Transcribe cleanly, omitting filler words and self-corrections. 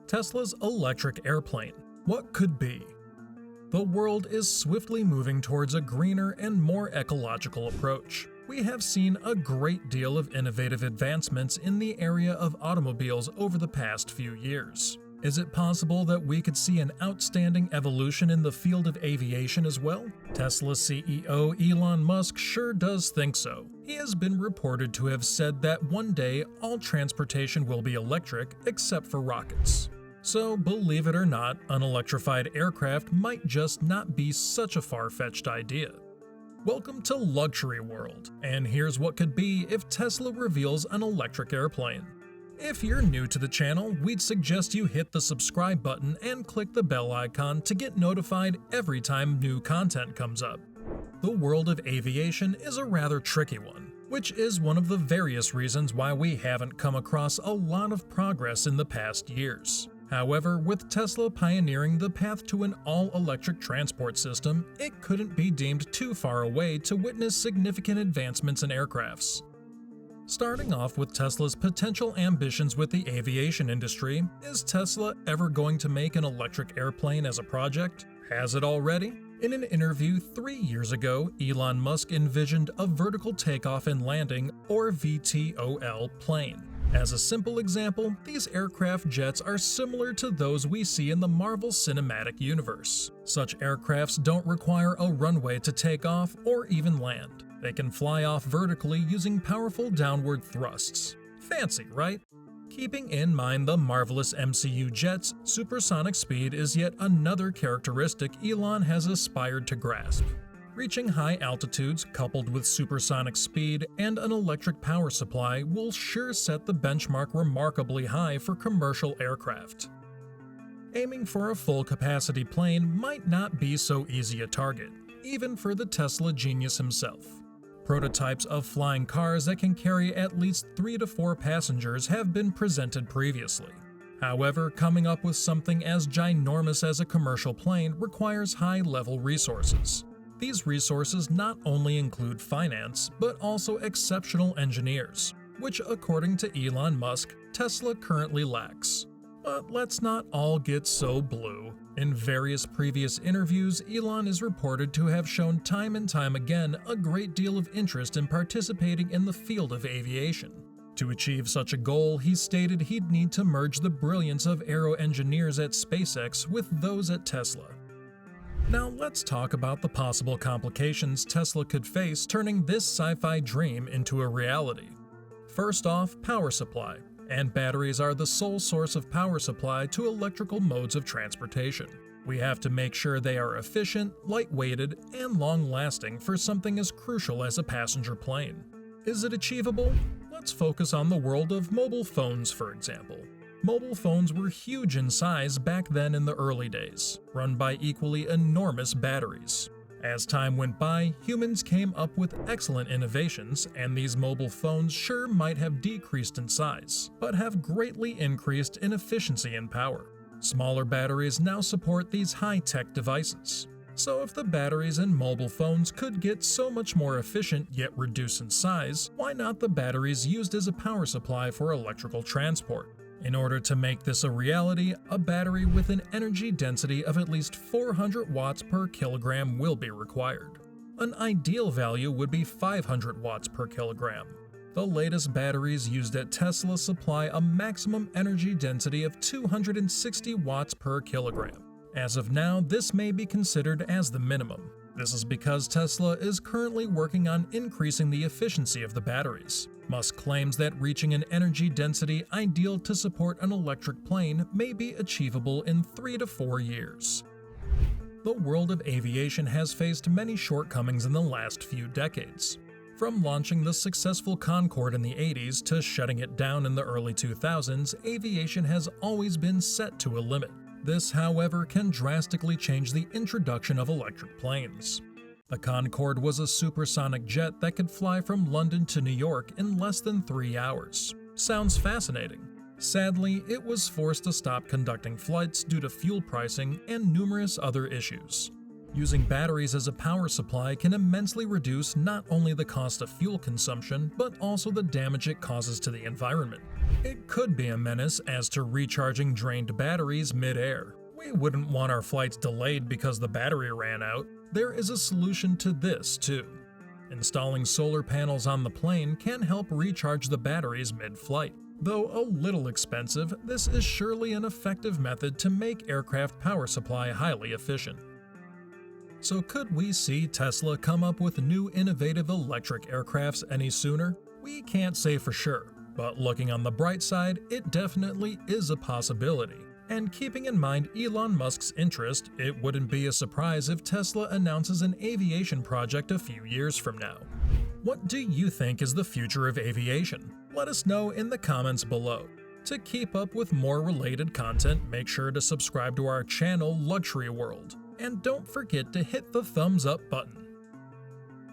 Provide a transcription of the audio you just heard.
Tesla's electric airplane. What could be? The world is swiftly moving towards a greener and more ecological approach. We have seen a great deal of innovative advancements in the area of automobiles over the past few years. Is it possible that we could see an outstanding evolution in the field of aviation as well? Tesla CEO Elon Musk sure does think so. He has been reported to have said that one day all transportation will be electric except for rockets. So, believe it or not, an electrified aircraft might just not be such a far-fetched idea. Welcome to Luxury World, and here's what could be if Tesla reveals an electric airplane. If you're new to the channel, we'd suggest you hit the subscribe button and click the bell icon to get notified every time new content comes up. The world of aviation is a rather tricky one, which is one of the various reasons why we haven't come across a lot of progress in the past years. However, with Tesla pioneering the path to an all-electric transport system, it couldn't be deemed too far away to witness significant advancements in aircrafts. Starting off with Tesla's potential ambitions with the aviation industry, is Tesla ever going to make an electric airplane as a project? Has it already? In an interview 3 years ago, Elon Musk envisioned a vertical takeoff and landing, or VTOL, plane. As a simple example, these aircraft jets are similar to those we see in the Marvel Cinematic Universe. Such aircrafts don't require a runway to take off or even land. They can fly off vertically using powerful downward thrusts. Fancy, right? Keeping in mind the marvelous MCU jets, supersonic speed is yet another characteristic Elon has aspired to grasp. Reaching high altitudes coupled with supersonic speed and an electric power supply will sure set the benchmark remarkably high for commercial aircraft. Aiming for a full-capacity plane might not be so easy a target, even for the Tesla genius himself. Prototypes of flying cars that can carry at least 3 to 4 passengers have been presented previously. However, coming up with something as ginormous as a commercial plane requires high-level resources. These resources not only include finance, but also exceptional engineers, which according to Elon Musk, Tesla currently lacks. But let's not all get so blue. In various previous interviews, Elon is reported to have shown time and time again a great deal of interest in participating in the field of aviation. To achieve such a goal, he stated he'd need to merge the brilliance of aero engineers at SpaceX with those at Tesla. Now let's talk about the possible complications Tesla could face turning this sci-fi dream into a reality. First off, power supply, and batteries are the sole source of power supply to electrical modes of transportation. We have to make sure they are efficient, light-weighted, and long-lasting for something as crucial as a passenger plane. Is it achievable? Let's focus on the world of mobile phones, for example. Mobile phones were huge in size back then in the early days, run by equally enormous batteries. As time went by, humans came up with excellent innovations, and these mobile phones sure might have decreased in size, but have greatly increased in efficiency and power. Smaller batteries now support these high-tech devices. So if the batteries in mobile phones could get so much more efficient yet reduce in size, why not the batteries used as a power supply for electrical transport? In order to make this a reality, a battery with an energy density of at least 400 watts per kilogram will be required. An ideal value would be 500 watts per kilogram. The latest batteries used at Tesla supply a maximum energy density of 260 watts per kilogram. As of now, this may be considered as the minimum. This is because Tesla is currently working on increasing the efficiency of the batteries. Musk claims that reaching an energy density ideal to support an electric plane may be achievable in 3 to 4 years. The world of aviation has faced many shortcomings in the last few decades. From launching the successful Concorde in the 80s to shutting it down in the early 2000s, aviation has always been set to a limit. This, however, can drastically change the introduction of electric planes. The Concorde was a supersonic jet that could fly from London to New York in less than 3 hours. Sounds fascinating. Sadly, it was forced to stop conducting flights due to fuel pricing and numerous other issues. Using batteries as a power supply can immensely reduce not only the cost of fuel consumption, but also the damage it causes to the environment. It could be a menace as to recharging drained batteries mid-air. We wouldn't want our flights delayed because the battery ran out. There is a solution to this, too. Installing solar panels on the plane can help recharge the batteries mid-flight. Though a little expensive, this is surely an effective method to make aircraft power supply highly efficient. So could we see Tesla come up with new innovative electric aircrafts any sooner? We can't say for sure, but looking on the bright side, it definitely is a possibility. And keeping in mind Elon Musk's interest, it wouldn't be a surprise if Tesla announces an aviation project a few years from now. What do you think is the future of aviation? Let us know in the comments below. To keep up with more related content, make sure to subscribe to our channel Luxury World. And don't forget to hit the thumbs up button.